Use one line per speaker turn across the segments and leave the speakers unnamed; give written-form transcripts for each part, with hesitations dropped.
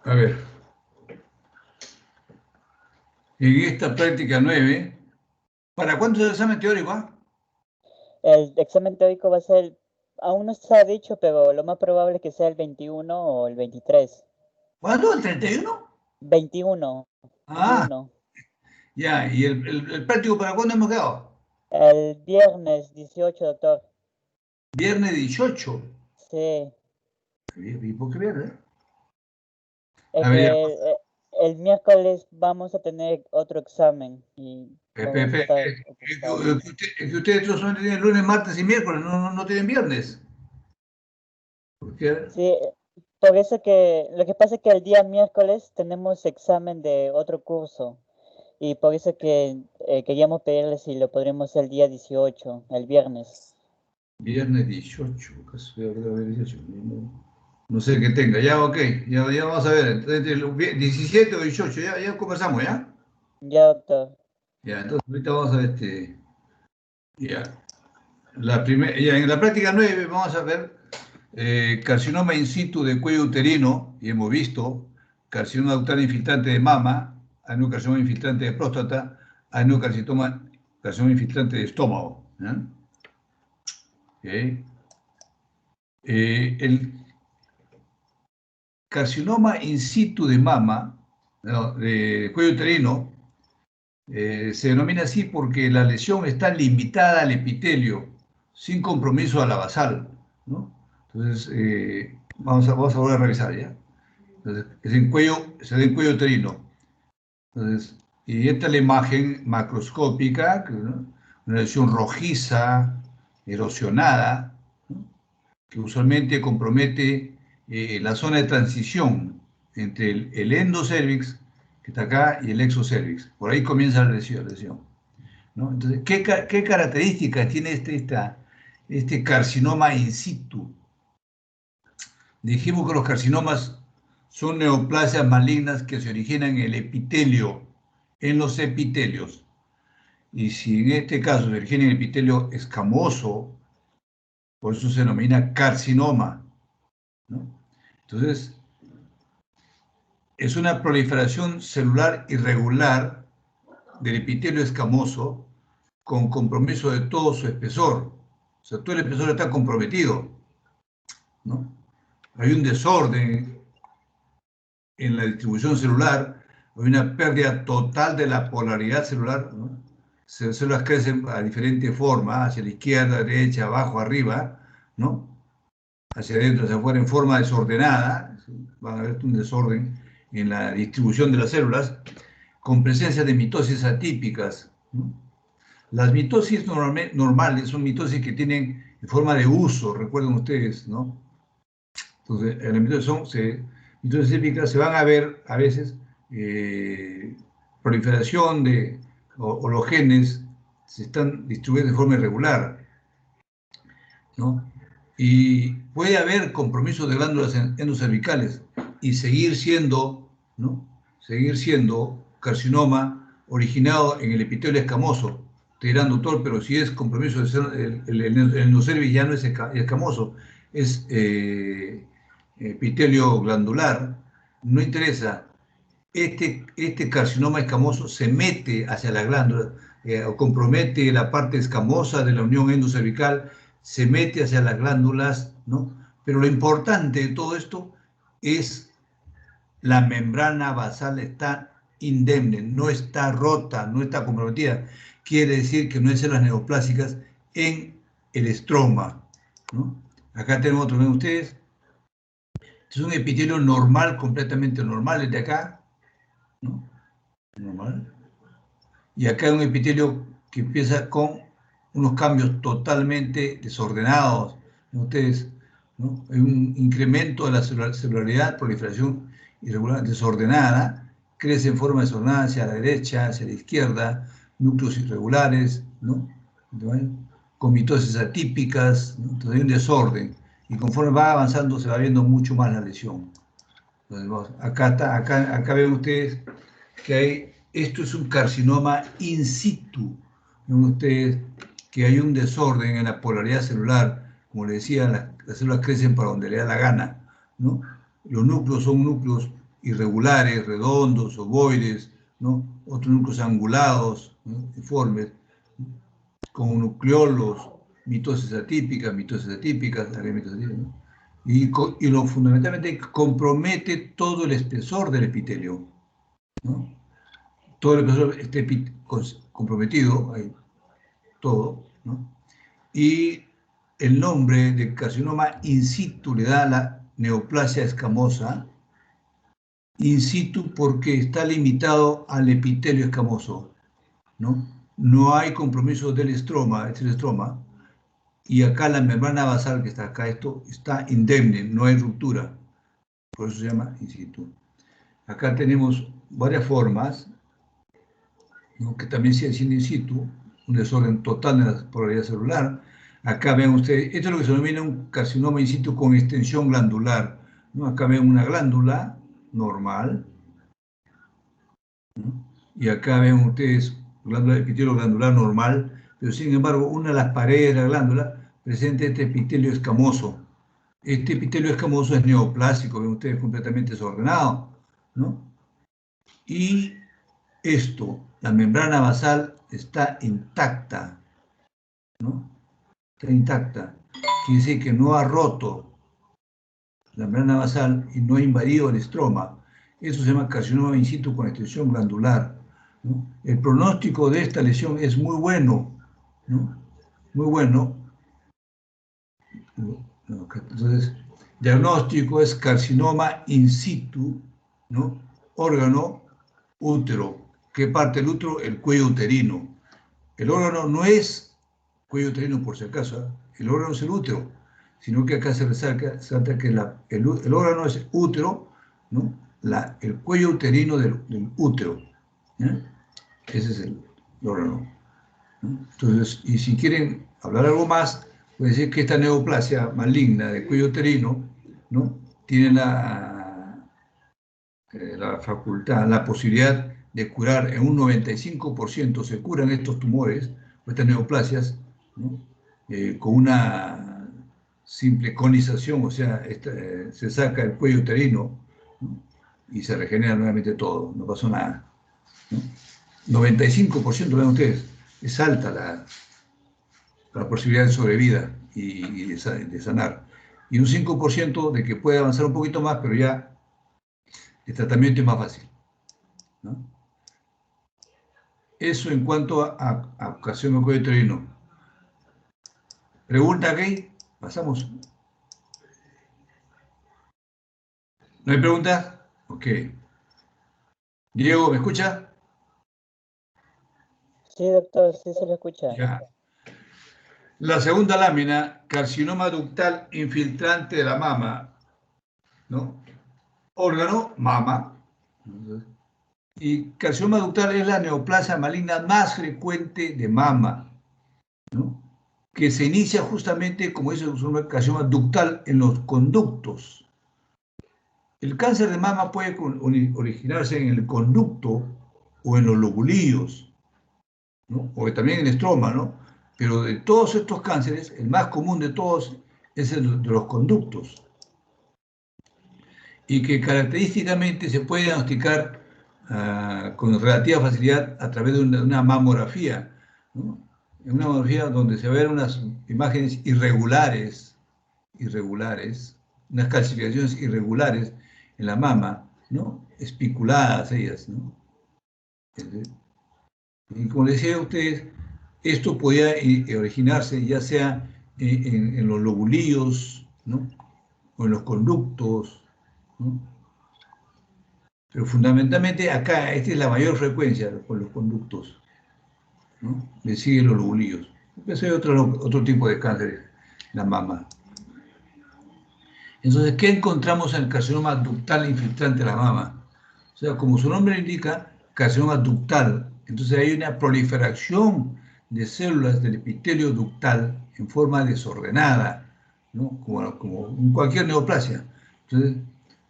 A ver, en esta práctica 9, ¿para cuándo es el examen teórico?
El examen teórico va a ser, aún no se ha dicho, pero lo más probable es que sea el 21 o el 23.
¿Cuándo? ¿El 31?
21,
Ah,
21.
ya, ¿y el práctico para cuándo hemos quedado?
El viernes 18, doctor.
Viernes 18.
Sí,
¿Y por qué viernes?
es
A ver, ya.
que el miércoles vamos a tener otro examen y vamos a estar ocupados.
Es que ustedes solamente tienen lunes, martes y miércoles, no tienen viernes. Porque,
Sí, por eso que lo que pasa es que el día miércoles tenemos examen de otro curso y por eso que queríamos pedirle si lo podremos hacer el día 18, el viernes.
viernes 18, casi voy a ver 18. No sé qué tenga, ya, ok, ya vamos a ver. Entonces, 17 o 18, ya conversamos, ¿ya?
Ya, doctor.
Ya, entonces ahorita vamos a ver ya. Ya, en la práctica 9 vamos a ver carcinoma in situ de cuello uterino, y hemos visto carcinoma ductal infiltrante de mama, adenocarcinoma infiltrante de próstata, carcinoma infiltrante de estómago. ¿Ya? Okay. El carcinoma in situ de mama, no, de cuello uterino, se denomina así porque la lesión está limitada al epitelio, sin compromiso a la basal, ¿no? Entonces, vamos a volver a revisar ya. Entonces, se da en cuello uterino. Entonces, y esta es la imagen macroscópica, ¿no? Una lesión rojiza, erosionada, ¿no? Que usualmente compromete la zona de transición entre el endocervix, que está acá, y el exocervix. Por ahí comienza la lesión, ¿no? Entonces, ¿qué características tiene este carcinoma in situ? Dijimos que los carcinomas son neoplasias malignas que se originan en el epitelio, en los epitelios. Y si en este caso se origina en el epitelio escamoso, por eso se denomina carcinoma, ¿no? Entonces, es una proliferación celular irregular del epitelio escamoso con compromiso de todo su espesor. O sea, todo el espesor está comprometido, ¿no? Hay un desorden en la distribución celular, hay una pérdida total de la polaridad celular, ¿no? Las células crecen a diferentes formas, hacia la izquierda, derecha, abajo, arriba, ¿no? Hacia adentro, hacia afuera, en forma desordenada, ¿sí? Van a ver un desorden en la distribución de las células, con presencia de mitosis atípicas, ¿no? Las mitosis normales son mitosis que tienen en forma de uso, recuerden ustedes, ¿no? Entonces, en mitosis típicas se van a ver a veces proliferación o los genes se están distribuidos de forma irregular, ¿no? Y puede haber compromiso de glándulas endocervicales y seguir siendo, ¿no? Seguir siendo carcinoma originado en el epitelio escamoso. Te dirán, doctor, pero si es compromiso de ser, el endocervix ya no es escamoso, es epitelio glandular, no interesa. Este carcinoma escamoso se mete hacia la glándula o compromete la parte escamosa de la unión endocervical, se mete hacia las glándulas, ¿no? Pero lo importante de todo esto es la membrana basal está indemne, no está rota, no está comprometida. Quiere decir que no hay células neoplásicas en el estroma, ¿no? Acá tenemos otro, ven ustedes, este es un epitelio normal, completamente normal, el de acá, ¿no? Normal. Y acá hay un epitelio que empieza con unos cambios totalmente desordenados. Ustedes, ¿no? Hay un incremento de la celularidad, proliferación irregular, desordenada, crece en forma desordenada hacia la derecha, hacia la izquierda, núcleos irregulares, ¿no? Con mitosis atípicas, ¿no? Entonces hay un desorden. Y conforme va avanzando se va viendo mucho más la lesión. Entonces, acá ven ustedes que esto es un carcinoma in situ. Ven ustedes que hay un desorden en la polaridad celular. Como les decía, las células crecen para donde le da la gana, ¿no? Los núcleos son núcleos irregulares, redondos, ovoides, ¿no? Otros núcleos angulados, ¿no? Informes, con nucleolos, mitosis atípicas, ¿no? Y lo fundamentalmente compromete todo el espesor del epitelio, ¿no? Todo el espesor esté comprometido, ahí, todo, ¿no? Y el nombre de carcinoma in situ le da la neoplasia escamosa, in situ porque está limitado al epitelio escamoso, ¿no? No hay compromiso del estroma, es el estroma, y acá la membrana basal que está acá, esto está indemne, no hay ruptura, por eso se llama in situ. Acá tenemos varias formas, ¿no? Que también sigue siendo in situ, un desorden total de la polaridad celular. Acá ven ustedes, esto es lo que se denomina un carcinoma in situ con extensión glandular, ¿no? Acá ven una glándula normal, ¿no? Y acá ven ustedes glándula, epitelio glandular normal, pero sin embargo una de las paredes de la glándula presenta este epitelio escamoso. Este epitelio escamoso es neoplásico, ven ustedes, completamente desordenado, ¿no? Y esto, la membrana basal está intacta, ¿no? Está intacta. Quiere decir que no ha roto la membrana basal y no ha invadido el estroma. Eso se llama carcinoma in situ con extensión glandular, ¿no? El pronóstico de esta lesión es muy bueno, ¿no? Muy bueno. Entonces, diagnóstico es carcinoma in situ, ¿no? Órgano, útero. ¿Qué parte del útero? El cuello uterino. El órgano no es cuello uterino por si acaso, ¿eh? El órgano es el útero, sino que acá se resalta que el órgano es útero, ¿no? El cuello uterino del útero, ¿eh? Ese es el órgano, ¿no? Entonces, y si quieren hablar algo más, puede decir que esta neoplasia maligna del cuello uterino, ¿no? Tiene la facultad, la posibilidad de curar en un 95%, se curan estos tumores, estas neoplasias, ¿no? Con una simple conización, o sea, se saca el cuello uterino, ¿no? Y se regenera nuevamente todo, no pasó nada, ¿no? 95%, vean ustedes, es alta la posibilidad de sobrevida y de sanar. Y un 5% de que puede avanzar un poquito más, pero ya el tratamiento es más fácil, ¿no? Eso en cuanto a carcinoma cuello uterino. ¿Pregunta aquí? Pasamos. ¿No hay pregunta? Ok. Diego, ¿me escucha?
Sí, doctor, sí se lo escucha.
Ya. La segunda lámina, carcinoma ductal infiltrante de la mama, ¿no? Órgano, mama. Y carcinoma ductal es la neoplasia maligna más frecuente de mama, ¿no? Que se inicia justamente, como dice su nombre, carcinoma ductal en los conductos. El cáncer de mama puede originarse en el conducto o en los lobulillos, ¿no? O también en el estroma, ¿no? Pero de todos estos cánceres, el más común de todos es el de los conductos. Y que característicamente se puede diagnosticar con relativa facilidad a través de una mamografía, ¿no? En una mamografía donde se ven unas imágenes irregulares, unas calcificaciones irregulares en la mama, ¿no? Espiculadas ellas, ¿no? Y como les decía a ustedes, esto podía originarse ya sea en los lobulillos, ¿no? O en los conductos, ¿no? Pero fundamentalmente acá, esta es la mayor frecuencia con los conductos, ¿no? Le siguen los lobulillos. Después hay otro tipo de cáncer en la mama. Entonces, ¿qué encontramos en el carcinoma ductal infiltrante de la mama? O sea, como su nombre indica, carcinoma ductal. Entonces hay una proliferación de células del epitelio ductal en forma desordenada, ¿no? Como en cualquier neoplasia. Entonces,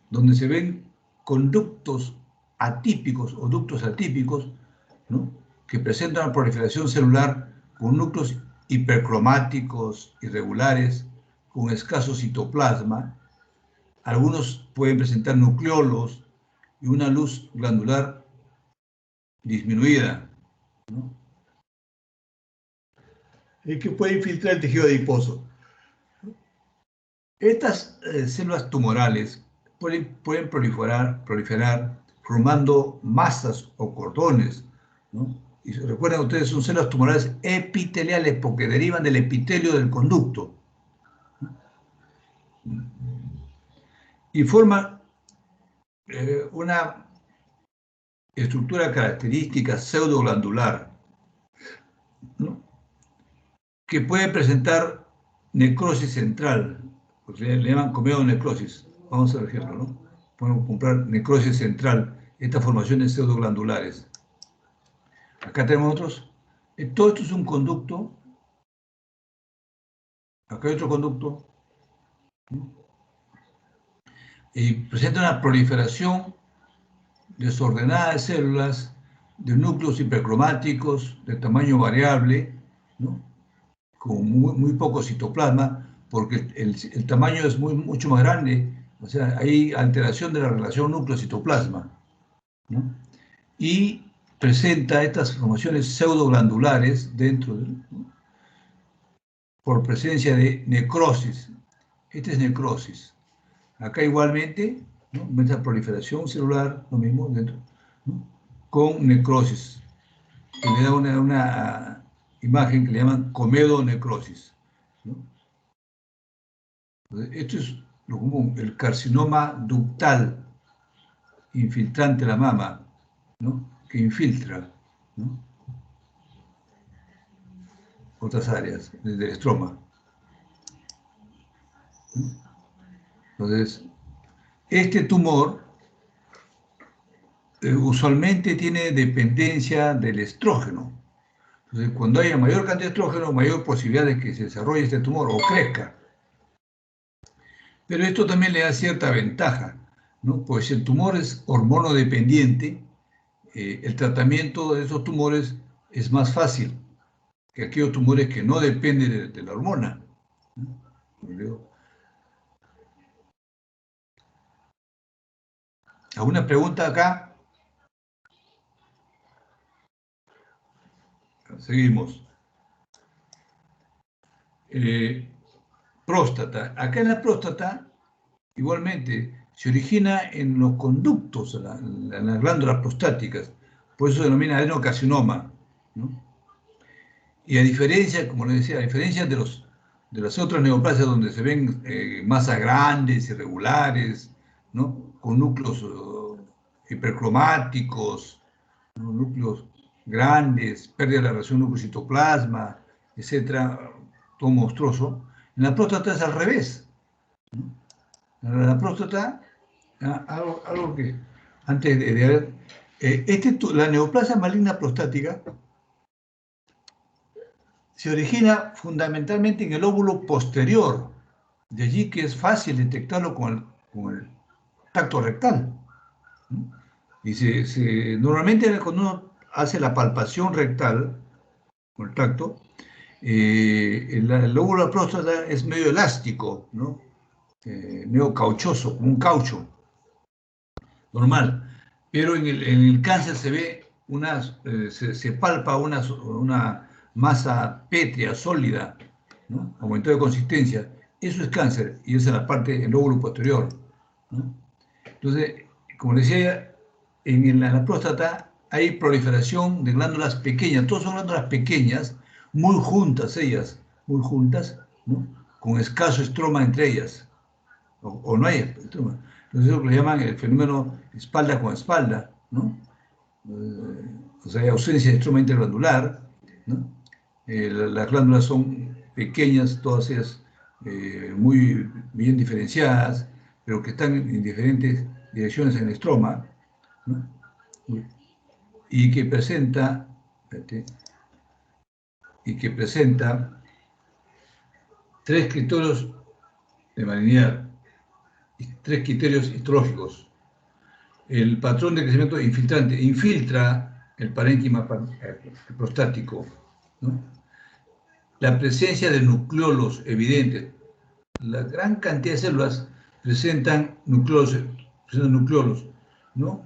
donde se ven conductos atípicos o ductos atípicos, ¿no? Que presentan una proliferación celular con núcleos hipercromáticos, irregulares, con escaso citoplasma. Algunos pueden presentar nucleolos, y una luz glandular disminuida, ¿no? Y que puede infiltrar el tejido adiposo. Estas células tumorales pueden proliferar formando masas o cordones, ¿no? Y recuerden ustedes, son células tumorales epiteliales porque derivan del epitelio del conducto. Y forman una estructura característica pseudoglandular, ¿no? Que puede presentar necrosis central, le llaman comedonecrosis. Vamos a ver ejemplo, ¿no? Podemos comprar necrosis central, estas formaciones pseudoglandulares. Acá tenemos otros. Todo esto es un conducto. Acá hay otro conducto. Y presenta una proliferación desordenada de células, de núcleos hipercromáticos, de tamaño variable, ¿no? Con muy poco citoplasma, porque el tamaño es mucho más grande, o sea, hay alteración de la relación núcleo-citoplasma, ¿no? Y presenta estas formaciones pseudoglandulares dentro, ¿no? Por presencia de necrosis. Esta es necrosis. Acá igualmente, ¿no? Esta proliferación celular, lo mismo dentro, ¿no? Con necrosis, que le da una imagen que le llaman comedonecrosis, ¿no? Esto es lo común, el carcinoma ductal infiltrante de la mama, ¿no? Que infiltra, ¿no? Otras áreas del estroma. Entonces, este tumor usualmente tiene dependencia del estrógeno. Entonces, cuando haya mayor cantidad de estrógeno, mayor posibilidad de que se desarrolle este tumor o crezca. Pero esto también le da cierta ventaja, ¿no? Pues si el tumor es hormonodependiente, el tratamiento de esos tumores es más fácil que aquellos tumores que no dependen de la hormona, ¿no? ¿Alguna pregunta acá? Seguimos. Próstata. Acá en la próstata, igualmente, se origina en los conductos, en las glándulas prostáticas, por eso se denomina adenocarcinoma, ¿no? Y a diferencia, como les decía, a diferencia de las otras neoplasias donde se ven masas grandes, irregulares, ¿no? Con núcleos hipercromáticos, ¿no? Núcleos grandes, pérdida de la relación núcleo-citoplasma, etcétera, todo monstruoso. En la próstata es al revés, ¿no? En la próstata, algo que antes de ver, la neoplasia maligna prostática se origina fundamentalmente en el óvulo posterior, de allí que es fácil detectarlo con el tacto rectal, ¿no? Y normalmente cuando uno hace la palpación rectal con el tacto, el óvulo de la próstata es medio elástico, ¿no? Medio cauchoso, como un caucho, normal. Pero en el cáncer se ve se palpa una masa pétrea, sólida, ¿no? Aumento de consistencia. Eso es cáncer y esa es la parte del lóbulo posterior, ¿no? Entonces, como decía, en la próstata hay proliferación de glándulas pequeñas. Todas son glándulas pequeñas, muy juntas ellas, muy juntas, ¿no? Con escaso estroma entre ellas, o no hay estroma. Entonces, eso le llaman el fenómeno espalda con espalda, ¿no? O sea, hay ausencia de estroma interglandular, ¿no? Las glándulas son pequeñas, todas ellas muy bien diferenciadas, pero que están en diferentes direcciones en el estroma, ¿no? Y que presenta, tres criterios de malignidad, tres criterios histológicos. El patrón de crecimiento infiltrante infiltra el parénquima prostático, ¿no? La presencia de nucleolos evidentes. La gran cantidad de células presentan nucleolos, ¿no?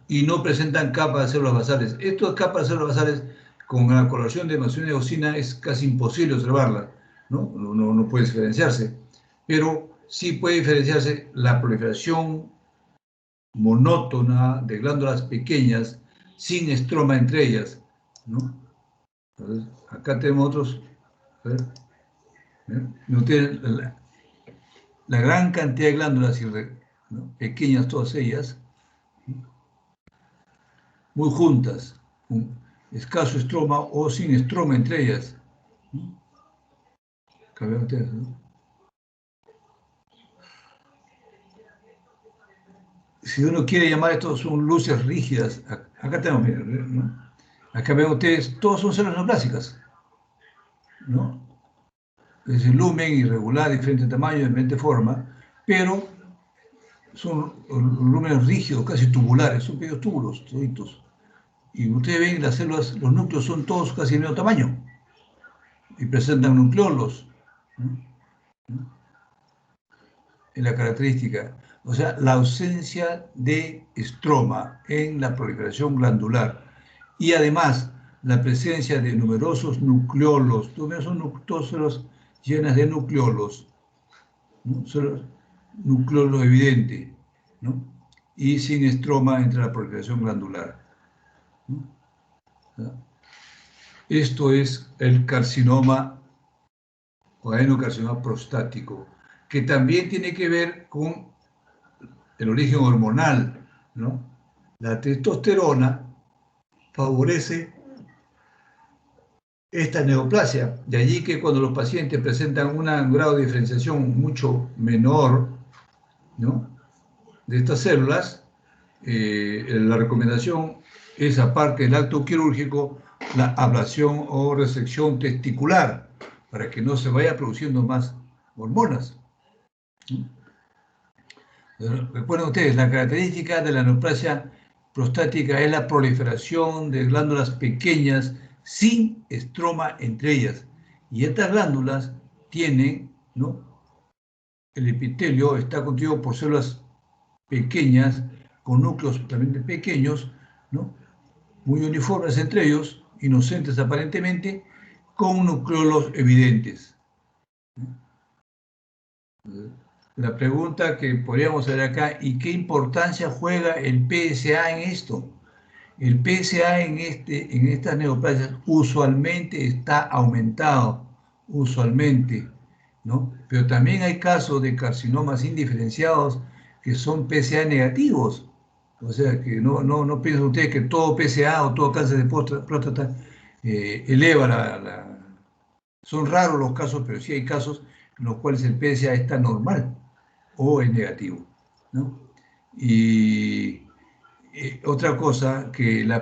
y no presentan capas de células basales. Estas capas de células basales, con la coloración de hemoglobina y eosina, es casi imposible observarla, ¿no? No puede diferenciarse, pero sí puede diferenciarse la proliferación monótona de glándulas pequeñas sin estroma entre ellas, ¿no? Entonces, acá tenemos otros, ¿no? Tienen la gran cantidad de glándulas, ¿no? Pequeñas todas ellas, muy juntas, con escaso estroma o sin estroma entre ellas. Ustedes, ¿no? Si uno quiere llamar esto, son luces rígidas. Acá tenemos, ¿no? Acá ven ustedes, todos son células neoplásicas, ¿no? Es decir, lumen irregular, diferente tamaño, diferente forma, pero son lúmenes rígidos, casi tubulares, son pequeños túbulos, toditos. Y ustedes ven las células, los núcleos son todos casi del mismo tamaño y presentan nucleolos, ¿no? En la característica. O sea, la ausencia de estroma en la proliferación glandular y además la presencia de numerosos nucleolos, todas son células llenas de nucleolos, ¿no? Solo nucleolo evidente, ¿no? Y sin estroma entre la proliferación glandular, ¿no? Esto es el carcinoma o adenocarcinoma prostático, que también tiene que ver con el origen hormonal, ¿no? La testosterona favorece esta neoplasia, de allí que cuando los pacientes presentan un grado de diferenciación mucho menor, ¿no?, de estas células, la recomendación es, aparte del acto quirúrgico, la ablación o resección testicular, para que no se vaya produciendo más hormonas. Recuerden ustedes, la característica de la neoplasia prostática es la proliferación de glándulas pequeñas sin estroma entre ellas. Y estas glándulas tienen, ¿no?, el epitelio está constituido por células pequeñas, con núcleos también pequeños, ¿no?, muy uniformes entre ellos, inocentes aparentemente, con nucleolos evidentes. La pregunta que podríamos hacer acá, ¿y qué importancia juega el PSA en esto? El PSA en estas neoplasias usualmente está aumentado, usualmente, ¿no? Pero también hay casos de carcinomas indiferenciados que son PSA negativos. O sea, que no piensen ustedes que todo PSA o todo cáncer de próstata eleva Son raros los casos, pero sí hay casos en los cuales el PSA está normal o es negativo, ¿no? Y otra cosa, que la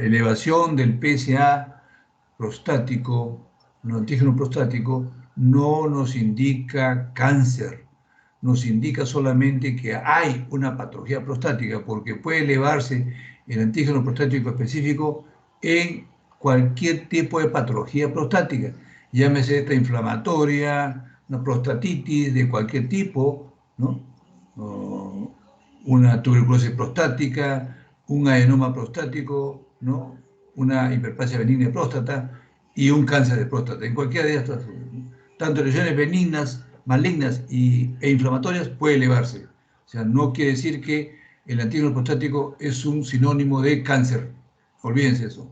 elevación del PSA prostático, el antígeno prostático, no nos indica cáncer, nos indica solamente que hay una patología prostática, porque puede elevarse el antígeno prostático específico en cualquier tipo de patología prostática, llámese esta inflamatoria, una prostatitis de cualquier tipo, ¿no?, una tuberculosis prostática, un adenoma prostático, ¿no?, una hiperplasia benigna de próstata y un cáncer de próstata. En cualquiera de estas, tanto lesiones benignas, malignas e inflamatorias, puede elevarse. O sea, no quiere decir que el antígeno prostático es un sinónimo de cáncer. Olvídense eso.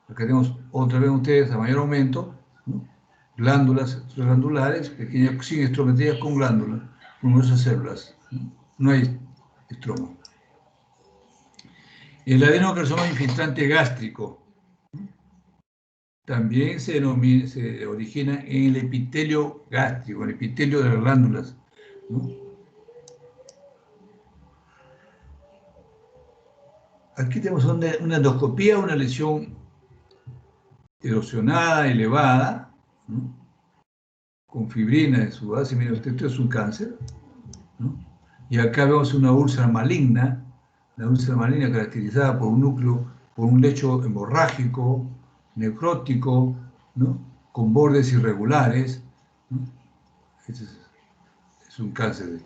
Acá tenemos otra vez ustedes a mayor aumento, ¿no?, glándulas glandulares, pequeñas, sin estrometrias, con glándulas, numerosas células. No hay estroma. El adenocarcinoma infiltrante gástrico también se origina en el epitelio gástrico, en el epitelio de las glándulas, ¿no? Aquí tenemos una endoscopía, una lesión erosionada, elevada, ¿no?, con fibrina en su base. Miren, esto es un cáncer, ¿no? Y acá vemos una úlcera maligna, la úlcera maligna caracterizada por un núcleo, por un lecho hemorrágico, necrótico, ¿no?, con bordes irregulares, ¿no? Este es un cáncer.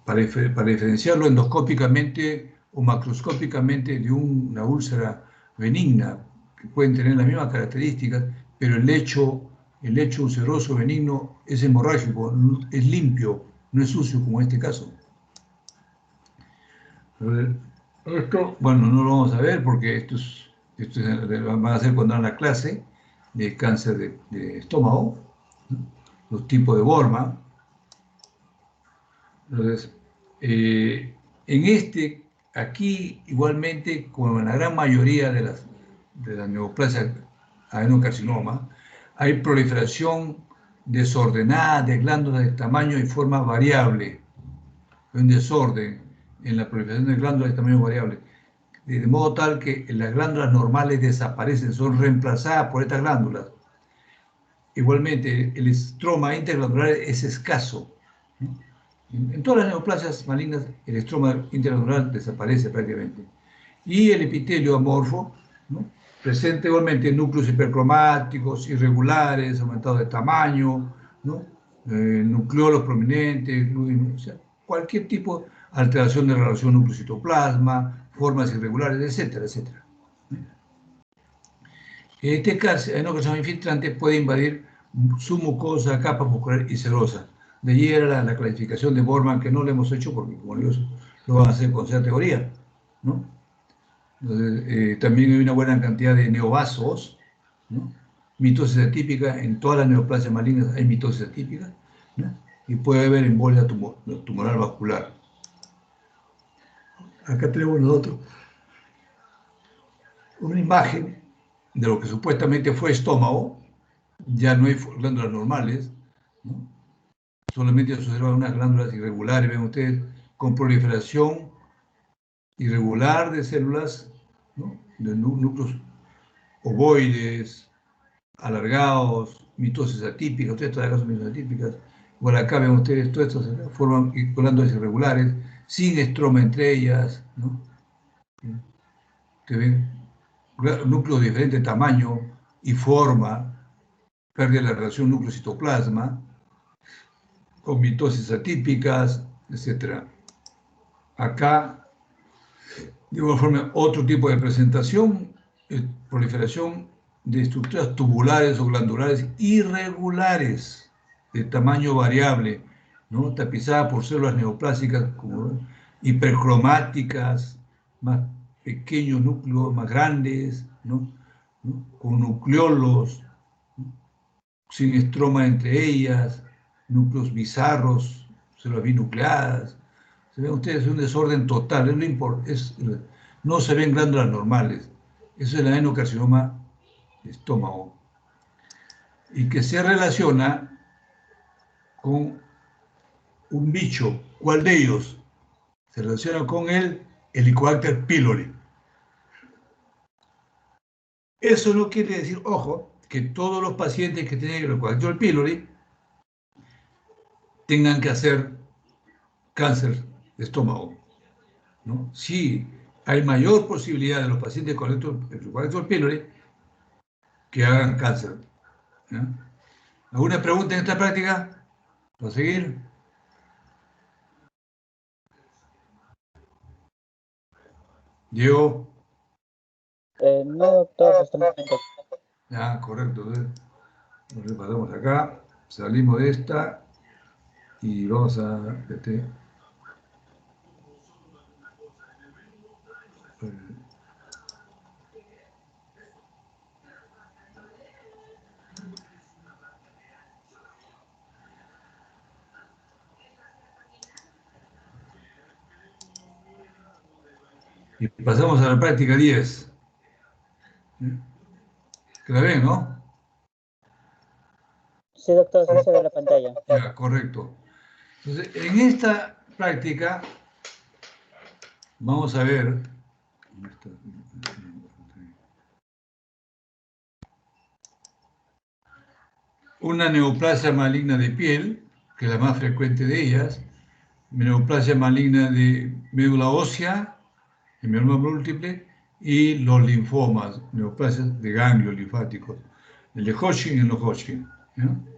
para diferenciarlo endoscópicamente o macroscópicamente de una úlcera benigna, que pueden tener las mismas características, pero el lecho ulceroso benigno es hemorrágico, es limpio, no es sucio como en este caso. Esto, bueno, no lo vamos a ver porque esto van a hacer cuando dan la clase de cáncer de estómago, ¿no? Los tipos de Bormann. Entonces, aquí igualmente, como en la gran mayoría de las neoplasias adenocarcinoma, hay proliferación desordenada de glándulas de tamaño y forma variable. Hay un desorden en la proliferación de glándulas de tamaño variable, de modo tal que las glándulas normales desaparecen, son reemplazadas por estas glándulas. Igualmente, el estroma interglandular es escaso. En todas las neoplasias malignas, el estroma interglandular desaparece prácticamente. Y el epitelio amorfo, ¿no? Presenta igualmente núcleos hipercromáticos, irregulares, aumentados de tamaño, ¿no? Nucleolos prominentes, o sea, cualquier tipo de alteración de relación núcleo-citoplasma, formas irregulares, etcétera, etcétera. Este adenocarcinoma infiltrante puede invadir su mucosa, capa muscular y serosa. De allí era la clasificación de Bormann, que no le hemos hecho porque, como digo, lo van a hacer con cierta teoría, ¿no? Entonces, también hay una buena cantidad de neovasos, ¿no? Mitosis atípica, en todas las neoplasias malignas hay mitosis atípica, ¿no? Y puede haber embolia tumoral vascular. Acá tenemos nosotros una imagen de lo que supuestamente fue estómago. Ya no hay glándulas normales, ¿no? Solamente se observan unas glándulas irregulares, ven ustedes, con proliferación irregular de células, ¿no? De núcleos ovoides, alargados, mitosis atípica, ustedes todas las mitosis atípicas. Bueno, acá ven ustedes, todas estas forman glándulas irregulares, sin estroma entre ellas, ¿no? Ustedes ven núcleos de diferente tamaño y forma, pérdida de la relación núcleo-citoplasma, con mitosis atípicas, etc. Acá, de igual forma, otro tipo de presentación, proliferación de estructuras tubulares o glandulares irregulares, de tamaño variable, ¿no? Tapizadas por células neoplásicas como hipercromáticas, más pequeños núcleos, más grandes, ¿no? Con nucleolos, ¿no? Sin estroma entre ellas, núcleos bizarros, células binucleadas. Se ven ustedes un desorden total, no se ven glándulas normales. Eso es el adenocarcinoma de estómago. Y que se relaciona con un bicho. ¿Cuál de ellos? Se relaciona con el Helicobacter pylori. Eso no quiere decir, ojo, que todos los pacientes que tienen Helicobacter pylori tengan que hacer cáncer de estómago, ¿no? Sí, hay mayor posibilidad de los pacientes con Helicobacter pylori que hagan cáncer, ¿no? ¿Alguna pregunta en esta práctica? ¿Para seguir? Diego.
No, doctor, hasta el momento.
Ya, correcto. Nos repasamos acá, salimos de esta y vamos a... Y pasamos a la práctica 10. ¿Que la ven, no?
Sí, doctor, sí se ve la pantalla.
Ya, correcto. Entonces, en esta práctica vamos a ver una neoplasia maligna de piel, que es la más frecuente de ellas, neoplasia maligna de médula ósea, el mieloma múltiple, y los linfomas, neoplasias de ganglios linfáticos, el de Hodgkin y el no Hodgkin, ¿no?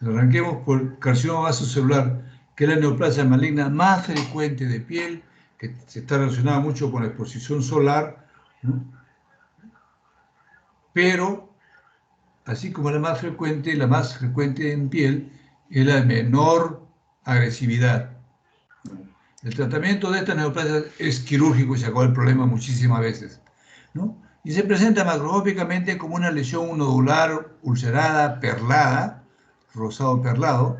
Arranquemos por carcinoma vasocelular, que es la neoplasia maligna más frecuente de piel, que se está relacionada mucho con la exposición solar, ¿no? Pero, así como la más frecuente en piel es la de menor agresividad. El tratamiento de estas neoplasias es quirúrgico y se acaba el problema muchísimas veces, ¿no? Y se presenta macroscópicamente como una lesión nodular, ulcerada, perlada, rosado perlado,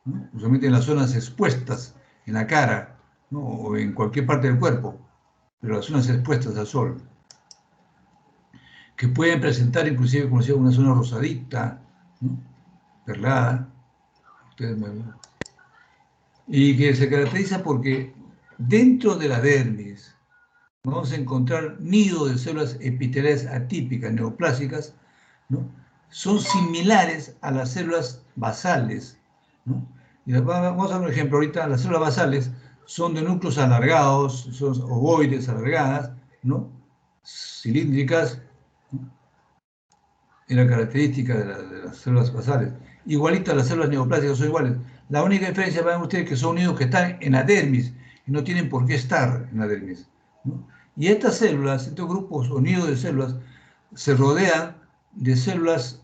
¿no? Usualmente en las zonas expuestas, en la cara, ¿no? O en cualquier parte del cuerpo, pero las zonas expuestas al sol, que pueden presentar inclusive, como decía, una zona rosadita, ¿no? Perlada, ustedes me ven, y que se caracteriza porque dentro de la dermis vamos a encontrar nidos de células epiteliales atípicas, neoplásicas, ¿no? Son similares a las células basales, ¿no? Y vamos a ver un ejemplo ahorita. Las células basales son de núcleos alargados, son ovoides alargadas, ¿no? Cilíndricas, ¿no? Es la característica de las células basales. Igualitas las células neoplásicas son iguales. La única diferencia, vean ustedes, que son nidos que están en la dermis y no tienen por qué estar en la dermis, ¿no? Y estas células, estos grupos o nidos de células, se rodean de células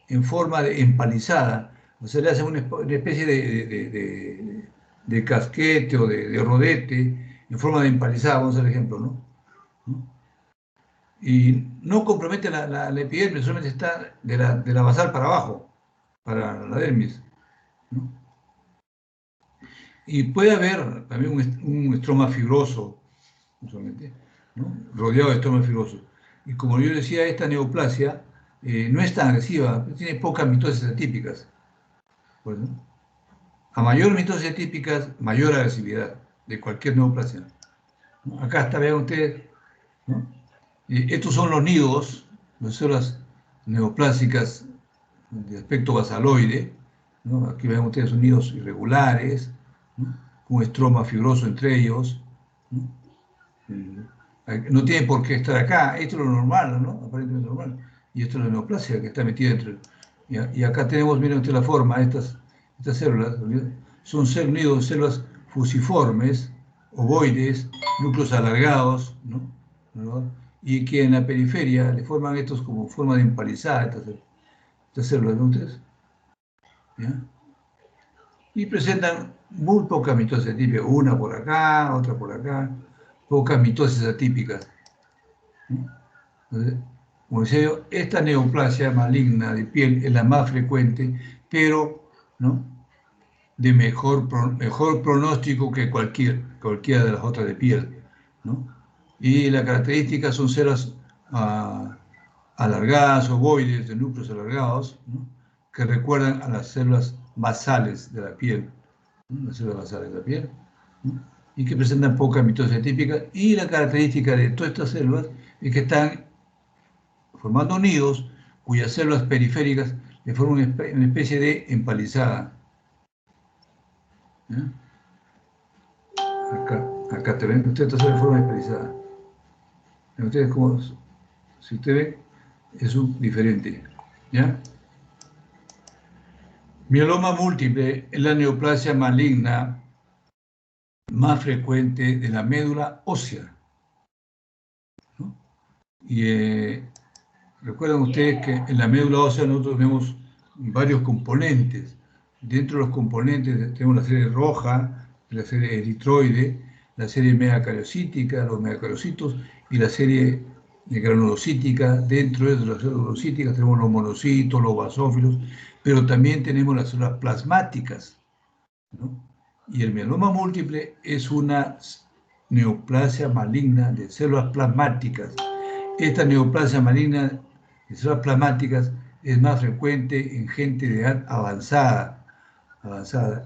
en forma de empalizada, o sea, le hacen una especie de casquete o de rodete en forma de empalizada, vamos a hacer el ejemplo, ¿no? Y no compromete la epidermis, solamente está de la basal para abajo, para la dermis, ¿no? Y puede haber también un estroma fibroso, usualmente, ¿no? Rodeado de estroma fibroso. Y como yo decía, esta neoplasia no es tan agresiva, tiene pocas mitosis atípicas. Pues, ¿no? A mayor mitosis atípicas, mayor agresividad de cualquier neoplasia, ¿no? Acá está, vean ustedes, ¿no? Estos son los nidos, las células neoplásicas de aspecto basaloide, ¿no? Aquí ven ustedes son nidos irregulares, ¿no? Un estroma fibroso entre ellos, ¿no? No tiene por qué estar acá, esto es lo normal, ¿no? Aparentemente normal. Y esto es la neoplasia que está metida dentro. Y acá tenemos, miren ustedes la forma, estas células, son nidos de células fusiformes, ovoides, núcleos alargados, ¿no? ¿No? Y que en la periferia le forman estos como forma de empalizada, estas células, ¿ven ustedes? ¿Ya? Y presentan muy pocas mitosis atípicas, una por acá, otra por acá, pocas mitosis atípicas, ¿no? Entonces, como decía yo, esta neoplasia maligna de piel es la más frecuente, pero, ¿no?, de mejor pronóstico que cualquiera de las otras de piel, ¿no? Y la característica son células alargadas, ovoides, de núcleos alargados, ¿no?, que recuerdan a las células basales de la piel, ¿no?, las células basales de la piel, ¿no?, y que presentan poca mitosis atípica. Y la característica de todas estas células es que están formando nidos cuyas células periféricas le forman una especie de empalizada. ¿Ya? Acá te ven, ustedes están de forma especializada. Ustedes como, si usted ve, es un diferente. ¿Ya? Mieloma múltiple es la neoplasia maligna más frecuente de la médula ósea, ¿no? Y recuerdan ustedes que en la médula ósea nosotros vemos varios componentes. Dentro de los componentes tenemos la serie roja, la serie eritroide, la serie megacariocítica, los megacariocitos, y la serie granulocítica. Dentro de las granulocíticas tenemos los monocitos, los basófilos, pero también tenemos las células plasmáticas, ¿no? Y el mieloma múltiple es una neoplasia maligna de células plasmáticas. Esta neoplasia maligna de células plasmáticas es más frecuente en gente de edad avanzada,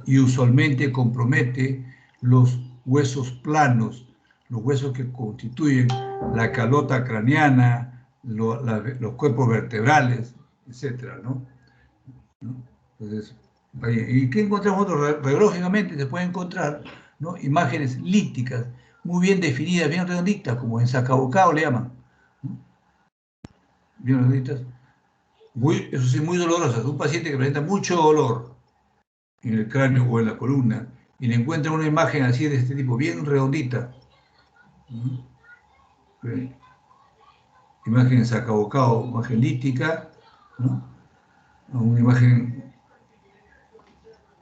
y usualmente compromete los huesos planos, los huesos que constituyen la calota craneana, los cuerpos vertebrales, etcétera, ¿no? Entonces, ¿y qué encontramos nosotros? Radiológicamente se pueden encontrar, ¿no?, imágenes líticas, muy bien definidas, bien redonditas, como en Sacabucao le llaman, ¿no?, bien redonditas, eso sí, muy dolorosas. Un paciente que presenta mucho dolor en el cráneo o en la columna y le encuentran una imagen así de este tipo, bien redondita. Imagen sacabocado, imagen lítica, ¿no? Una imagen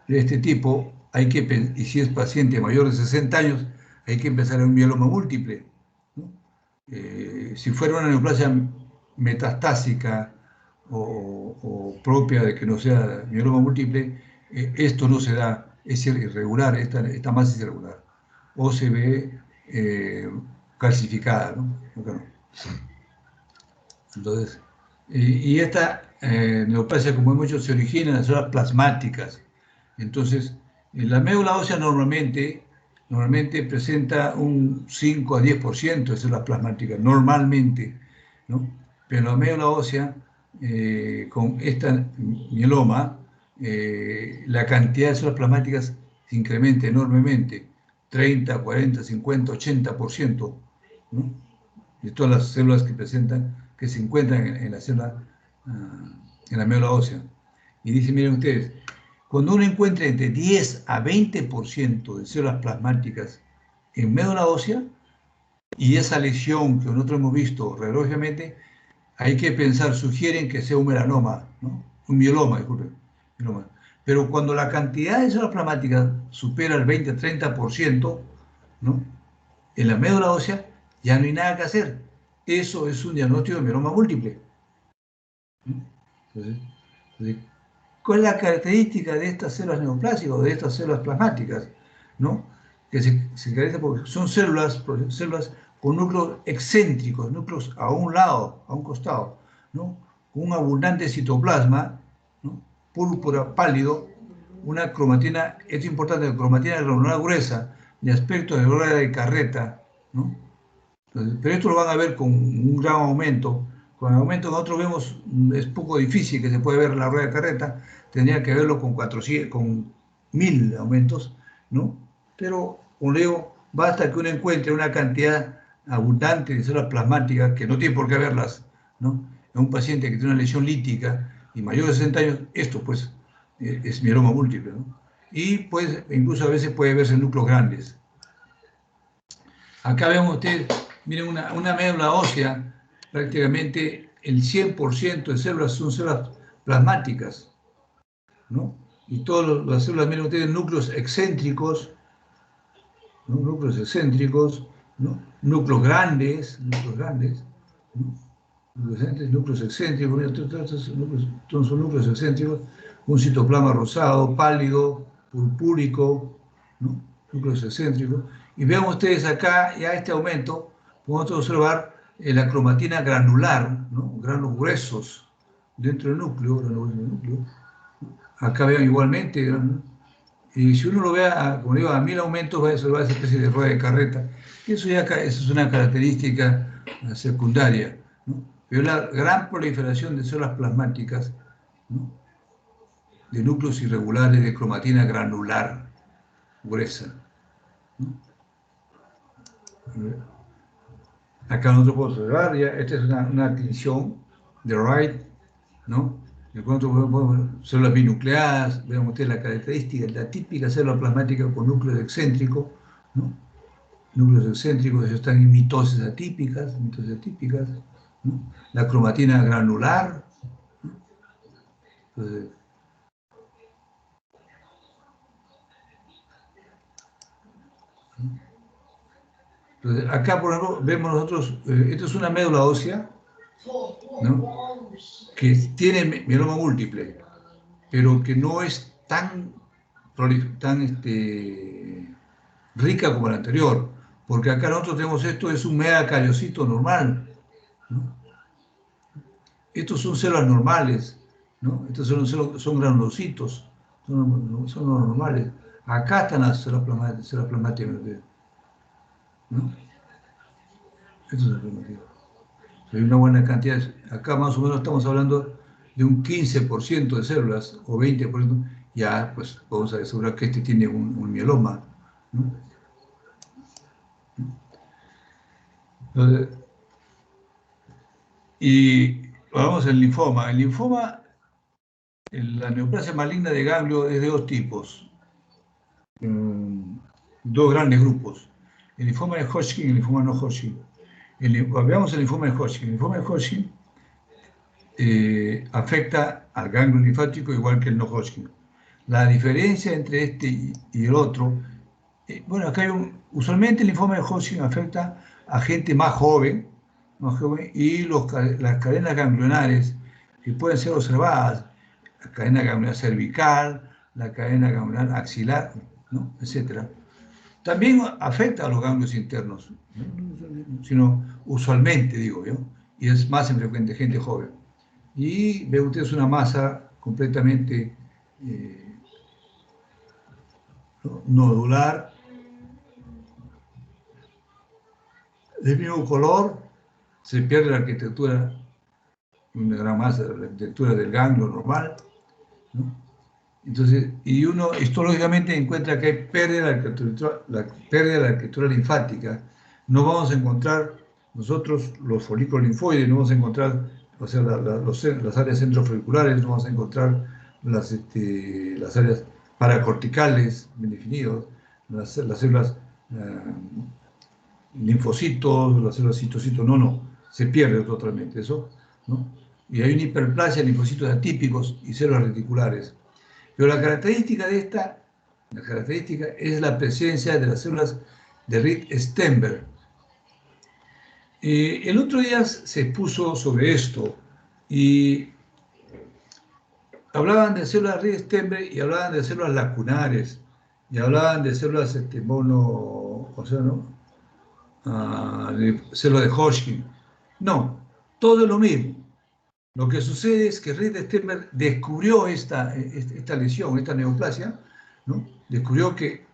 de este tipo, y si es paciente mayor de 60 años, hay que empezar en un mieloma múltiple, ¿no? Si fuera una neoplasia metastásica o propia de que no sea mieloma múltiple, esto no se da, es irregular, esta masa es irregular, o se ve calcificada, ¿no? Acá no. Entonces, y esta neoplasia, como hemos dicho, se origina en las células plasmáticas. Entonces, la médula ósea normalmente presenta un 5 a 10% de células plasmáticas, normalmente, ¿no? Pero la médula ósea, con esta mieloma, la cantidad de células plasmáticas se incrementa enormemente, 30, 40, 50, 80%, ¿no? De todas las células que se encuentran en la célula, en la médula ósea. Y dice, miren ustedes, cuando uno encuentra entre 10 a 20% de células plasmáticas en médula ósea, y esa lesión que nosotros hemos visto radiológicamente, hay que pensar, sugieren que sea un melanoma, ¿no? Un mieloma, disculpen. Mieloma. Pero cuando la cantidad de células plasmáticas supera el 20-30%, ¿no? En la médula ósea ya no hay nada que hacer. Eso es un diagnóstico de mieloma múltiple. Entonces, ¿cuál es la característica de estas células neoplásicas o de estas células plasmáticas? ¿No? Que se caracterizan porque son células con núcleos excéntricos, núcleos a un lado, a un costado, ¿no? Con un abundante citoplasma, ¿no? Púrpura pálido, una cromatina, es importante, cromatina granular gruesa, de aspecto de rueda de carreta, ¿no? Entonces, pero esto lo van a ver con un gran aumento. Con el aumento que nosotros vemos, es poco difícil que se pueda ver la rueda de carreta, tendría que verlo con 400, con 1000 aumentos, ¿no? Pero, como le digo, basta que uno encuentre una cantidad abundante de células plasmáticas, que no tiene por qué verlas, ¿no? En un paciente que tiene una lesión lítica y mayor de 60 años, esto pues es mieloma múltiple, ¿no? Y pues incluso a veces puede verse en núcleos grandes. Acá vemos ustedes, miren, una médula ósea, prácticamente el 100% de células son células plasmáticas, ¿no? Y todas las células, miren ustedes, núcleos excéntricos, ¿no? Núcleos excéntricos, ¿no? Núcleos grandes, ¿no? Núcleos excéntricos, mira, todos son núcleos excéntricos, un citoplasma rosado, pálido, purpúrico, ¿no? Núcleos excéntricos. Y vean ustedes acá, ya este aumento, podemos observar la cromatina granular, ¿no? Granos gruesos dentro del núcleo, Acá vean igualmente, ¿no? Y si uno lo ve, como digo, a 1000 aumentos, va a ser esa especie de rueda de carreta. Eso es una característica secundaria, ¿no? Pero la gran proliferación de células plasmáticas, ¿no? De núcleos irregulares de cromatina granular gruesa, ¿no? Acá nosotros podemos observar, ya, esta es una tinción de Wright, ¿no? En cuanto a células binucleadas, vean ustedes la característica, la típica célula plasmática con núcleo excéntrico, ¿no? Núcleos excéntricos, ellos están en mitosis atípicas, ¿no? La cromatina granular, ¿no? Entonces, acá, por ejemplo, vemos nosotros, esto es una médula ósea, ¿no? Que tiene mieloma múltiple, pero que no es tan rica como la anterior, porque acá nosotros tenemos esto, es un megacariocito normal, ¿no? Estos son células normales, ¿no? Estos son granulocitos, son los normales. Acá están las células plasmáticas, ¿no? Estos son plasmáticos. Hay una buena cantidad, acá más o menos estamos hablando de un 15% de células o 20%, ya pues vamos a asegurar que este tiene un mieloma, ¿no? Entonces, y vamos al linfoma. El linfoma, la neoplasia maligna de ganglio es de dos tipos. dos grandes grupos, el linfoma de Hodgkin y el linfoma no Hodgkin. Veamos el linfoma de Hodgkin. El linfoma de Hodgkin afecta al ganglio linfático igual que el no Hodgkin. La diferencia entre este y el otro, bueno, acá usualmente el linfoma de Hodgkin afecta a gente más joven y las cadenas ganglionares que pueden ser observadas, la cadena ganglionar cervical, la cadena ganglionar axilar, ¿no? Etcétera. También afecta a los ganglios internos, ¿no? Sino usualmente, digo yo, y es más en frecuente gente joven. Y ve usted, es una masa completamente nodular, del mismo color, se pierde la arquitectura, una gran masa de la arquitectura del ganglio normal, ¿no? Entonces, y uno histológicamente encuentra que hay pérdida de la arquitectura linfática. No vamos a encontrar nosotros los folículos linfoides, no vamos a encontrar, o sea, las áreas centrofoliculares, no vamos a encontrar las áreas paracorticales bien definidas, las células linfocitos, las células citocitos, no, se pierde totalmente eso, ¿no? Y hay una hiperplasia de linfocitos atípicos y células reticulares. Pero la característica es la presencia de las células de Reed-Sternberg. El otro día se expuso sobre esto y hablaban de células Reed-Sternberg y hablaban de células lacunares y hablaban de células de células de Hodgkin. No, todo es lo mismo. Lo que sucede es que Reed-Sternberg descubrió esta lesión, esta neoplasia, ¿no? Descubrió que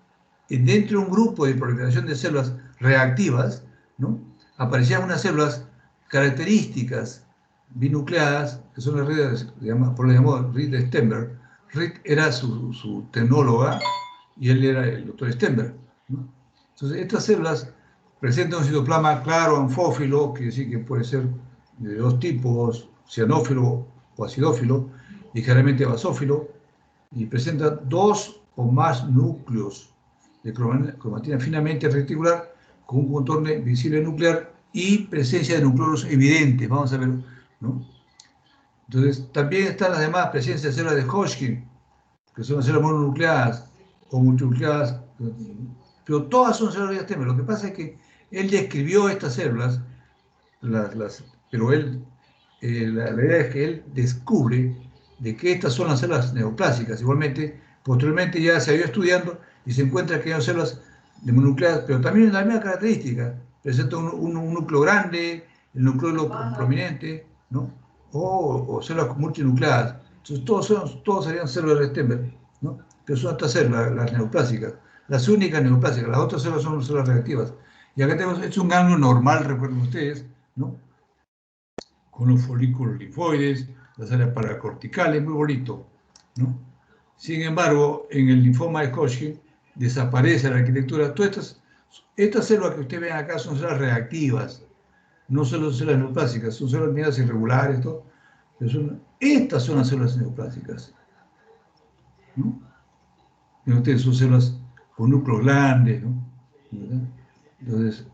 dentro de un grupo de proliferación de células reactivas, ¿no? Aparecían unas células características binucleadas, que son las redes, por lo llamado Reed-Sternberg. Reed era su tecnóloga y él era el doctor Sternberg, ¿no? Entonces, estas células presentan un citoplasma claro, anfófilo, que decir que puede ser de dos tipos, cianófilo o acidófilo, ligeramente basófilo, y presenta dos o más núcleos de cromatina finamente reticular con un contorno visible nuclear y presencia de nucleolos evidentes. Vamos a ver, ¿no? Entonces, también están las demás presencias de células de Hodgkin, que son las células mononucleadas o multinucleadas, pero todas son células de Sternberg. Lo que pasa es que él describió estas células, pero él, la idea es que él descubre de que estas son las células neoplásicas. Igualmente, posteriormente ya se ha ido estudiando y se encuentra que hay células de mononucleadas, pero también la misma característica. Presenta un núcleo grande, el núcleo prominente, ¿no? O células multinucleadas. Entonces, todos serían células de Sternberg, ¿no? Pero son estas células, las neoplásicas, las únicas neoplásicas. Las otras células son células reactivas. Y acá tenemos, es un ganglio normal, recuerden ustedes, ¿no? Con los folículos linfoides, las áreas paracorticales, muy bonito, ¿no? Sin embargo, en el linfoma de Hodgkin desaparece la arquitectura. Todas estas células que ustedes ven acá son células reactivas, no solo células neoplásicas, son células medidas irregulares, todo, pero estas son las células neoplásicas, ¿no? Y ustedes son células con núcleos grandes, ¿no? Entonces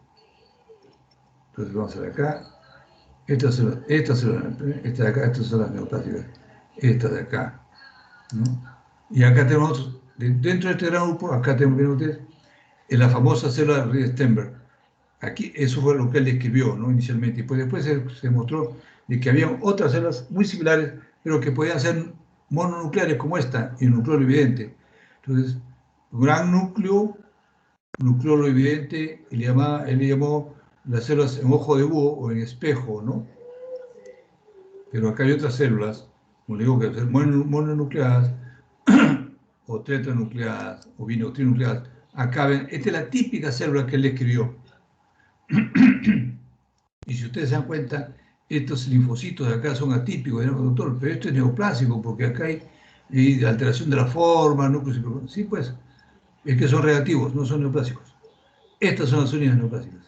vamos a ver acá. Estas de acá, estas son las neoplásicas, estas de acá, ¿no? Y acá tenemos, dentro de este gran grupo, acá tenemos, miren ustedes, en la famosa célula de Reed-Sternberg. Aquí, eso fue lo que él describió, ¿no? Inicialmente. Y pues después se mostró de que había otras células muy similares, pero que podían ser mononucleares como esta, y un núcleo evidente. Entonces, gran nucleolo evidente, él le llamó las células en ojo de búho o en espejo, ¿no? Pero acá hay otras células, como le digo, que son mononucleadas, o tetranucleadas, o trinucleadas. Acá ven, esta es la típica célula que él describió. Y si ustedes se dan cuenta, estos linfocitos de acá son atípicos, doctor, pero esto es neoplásico, porque acá hay alteración de la forma, núcleos. Sí, pues, es que son reactivos, no son neoplásicos. Estas son las unidades neoplásicas.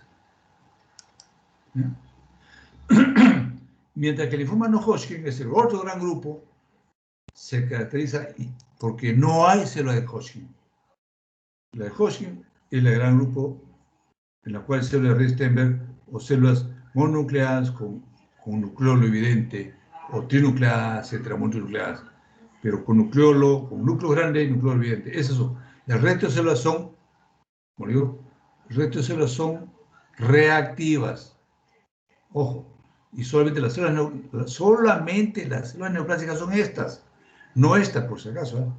Mientras que el linfoma no Hodgkin, que es el otro gran grupo, se caracteriza porque no hay células de Hodgkin. La de Hodgkin es el gran grupo en la cual células Riestenberg o células mononucleadas con nucleolo evidente o trinucleadas, etcétera, multinucleadas, pero con nucleolo, con núcleo grande y núcleo evidente. Esas son. El resto de células son, como digo, el resto de células son reactivas. Ojo, y solamente las células neoplásicas son estas, no estas por si acaso.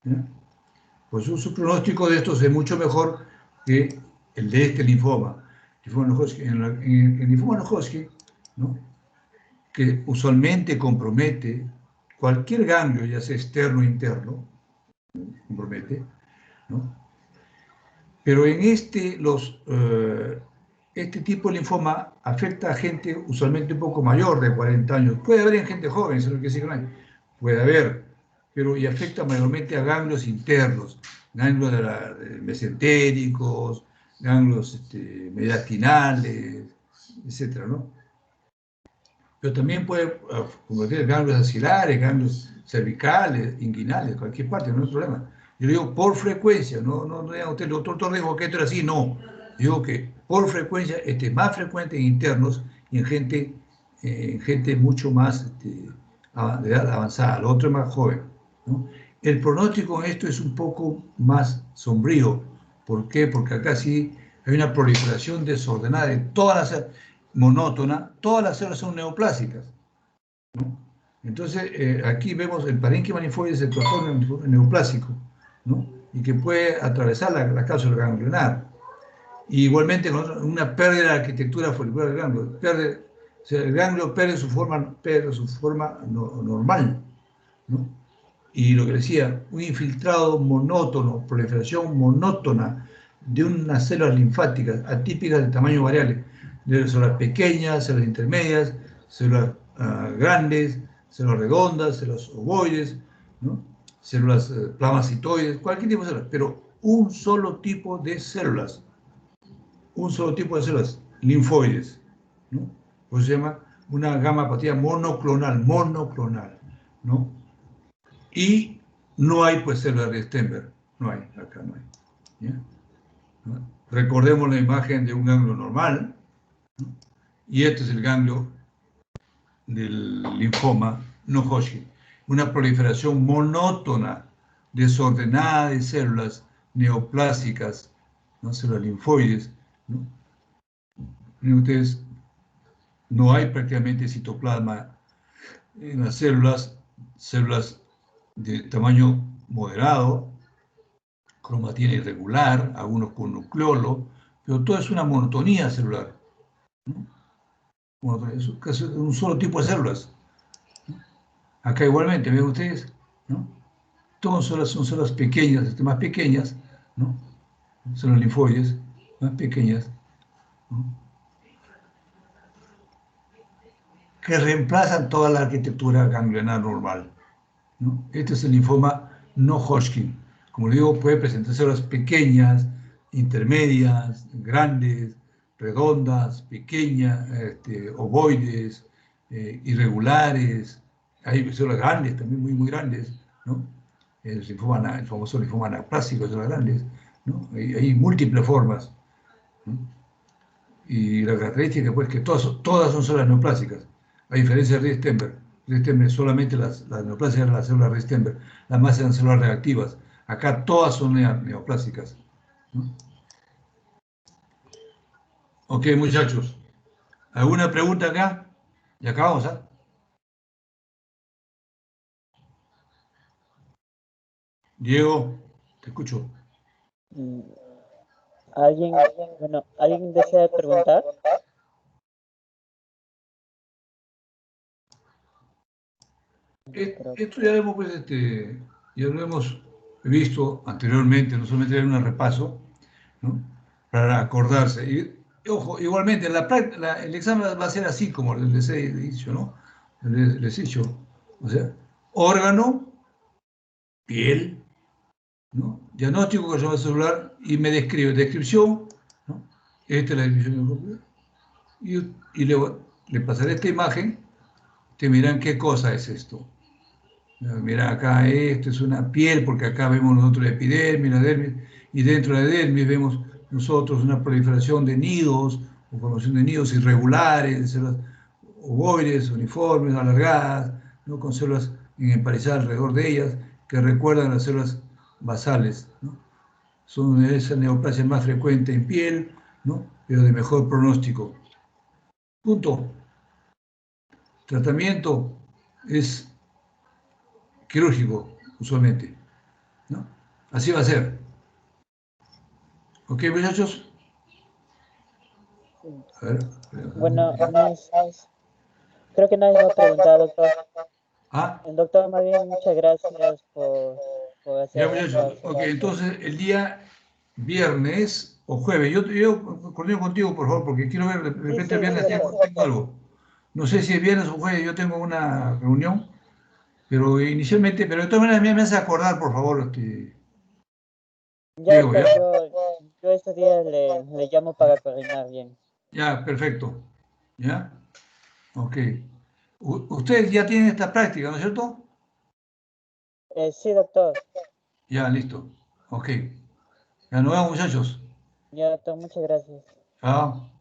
¿Eh? Pues su pronóstico de estos es mucho mejor que el de este linfoma. El linfoma no Hodgkin, ¿no? Que usualmente compromete cualquier ganglio, ya sea externo o interno, compromete, ¿no? Pero en este tipo de linfoma afecta a gente usualmente un poco mayor de 40 años. Puede haber en gente joven, eso no quiere decir que no hay. Puede haber, pero y afecta mayormente a ganglios internos, ganglios mesentéricos, ganglios mediastinales, etcétera, ¿no? Pero también puede convertir ganglios axilares, ganglios cervicales, inguinales, cualquier parte, no hay problema. Yo digo por frecuencia, no diga usted, el doctor dijo que esto era así, no. Digo que por frecuencia, este es más frecuente en internos y en gente mucho más de edad avanzada, el otro es más joven, ¿no? El pronóstico en esto es un poco más sombrío. ¿Por qué? Porque acá sí hay una proliferación desordenada de todas las monótona, todas las células son neoplásicas, ¿no? Entonces, aquí vemos el parénquima linfoide, el trastorno neoplásico, ¿no? Y que puede atravesar la cápsula ganglionar. Y igualmente, con una pérdida de la arquitectura folicular del ganglio, o sea, el ganglio pierde su forma normal, ¿no? Y lo que decía, un infiltrado monótono, proliferación monótona de unas células linfáticas atípicas de tamaño variable, de células pequeñas, células intermedias, células grandes, células redondas, células ovoides, ¿no? Células plasmacitoides, cualquier tipo de células, pero un solo tipo de células, linfoides, ¿no? Pues se llama una gamapatía monoclonal, ¿no? Y no hay pues células de Stenberg, no hay, acá no hay. ¿Ya? ¿No? Recordemos la imagen de un ganglio normal, ¿no? Y este es el ganglio del linfoma no Hodgkin, una proliferación monótona, desordenada de células neoplásicas, ¿no? Células linfoides, ¿no? Miren ustedes, no hay prácticamente citoplasma en las células de tamaño moderado, cromatina irregular, algunos con nucleolo, pero todo es una monotonía celular, ¿no? Es casi un solo tipo de células, ¿no? Acá igualmente, ven ustedes, ¿no? Todas son células pequeñas, más pequeñas, ¿no? Son los linfoides, más pequeñas, ¿no? Que reemplazan toda la arquitectura ganglionar normal, ¿no? Este es el linfoma no Hodgkin. Como le digo, puede presentar células pequeñas, intermedias, grandes, redondas, pequeñas, ovoides, irregulares. Hay células grandes, también muy grandes, ¿no? El famoso linfoma anaplásico, células grandes, ¿no? Hay múltiples formas, ¿no? Y la característica pues que todas son células neoplásicas, a diferencia de Riestenberg. Riestenberg solamente las neoplásicas eran las células Riestenberg, las más eran células reactivas. Acá todas son neoplásicas, ¿no? Ok, muchachos. ¿Alguna pregunta acá? Y acabamos, ¿ah? Diego, te escucho.
Mm, ¿Alguien desea preguntar?
Esto ya ya lo hemos visto anteriormente, no solamente en un repaso, ¿no? Para acordarse. Y, ojo, igualmente, el examen va a ser así como les he dicho, ¿no? Les he dicho, o sea, órgano, piel, ¿no? Diagnóstico que llama celular y me describe. Descripción, ¿no? Esta es la descripción. Y le pasaré esta imagen, te miran qué cosa es esto. Mira, acá esto es una piel, porque acá vemos nosotros la epidermis, la dermis, y dentro de la dermis vemos nosotros una proliferación de nidos, o formación de nidos irregulares, de células ovoides, uniformes, alargadas, ¿no? Con células emparejadas alrededor de ellas, que recuerdan las células basales, ¿no? Son esa neoplasia más frecuente en piel, ¿no? Pero de mejor pronóstico. Punto. Tratamiento es quirúrgico, usualmente, ¿no? Así va a ser. ¿Ok, muchachos? A ver.
Bueno, creo que nadie me ha preguntado, doctor.
Ah,
El doctor, más bien, muchas gracias por
ya,
hacer
muchachos.
esta
Ok,
sesión.
entonces el día viernes o jueves, yo coordino contigo, por favor, porque quiero ver, de
Sí,
repente el
sí, sí,
viernes
doctor.
tengo algo. No sé si es viernes o jueves, yo tengo una reunión, pero inicialmente, pero de todas maneras me hace acordar, por favor,
Ya,
Diego, ¿ya?
doctor, yo estos días le llamo para coordinar bien.
Ya, perfecto. ¿Ya? Ok. Ustedes ya tienen esta práctica, ¿no es cierto?
Sí, doctor.
Ya, listo. Ok. Ya nos vemos, muchachos.
Ya, doctor, muchas gracias.
Chao.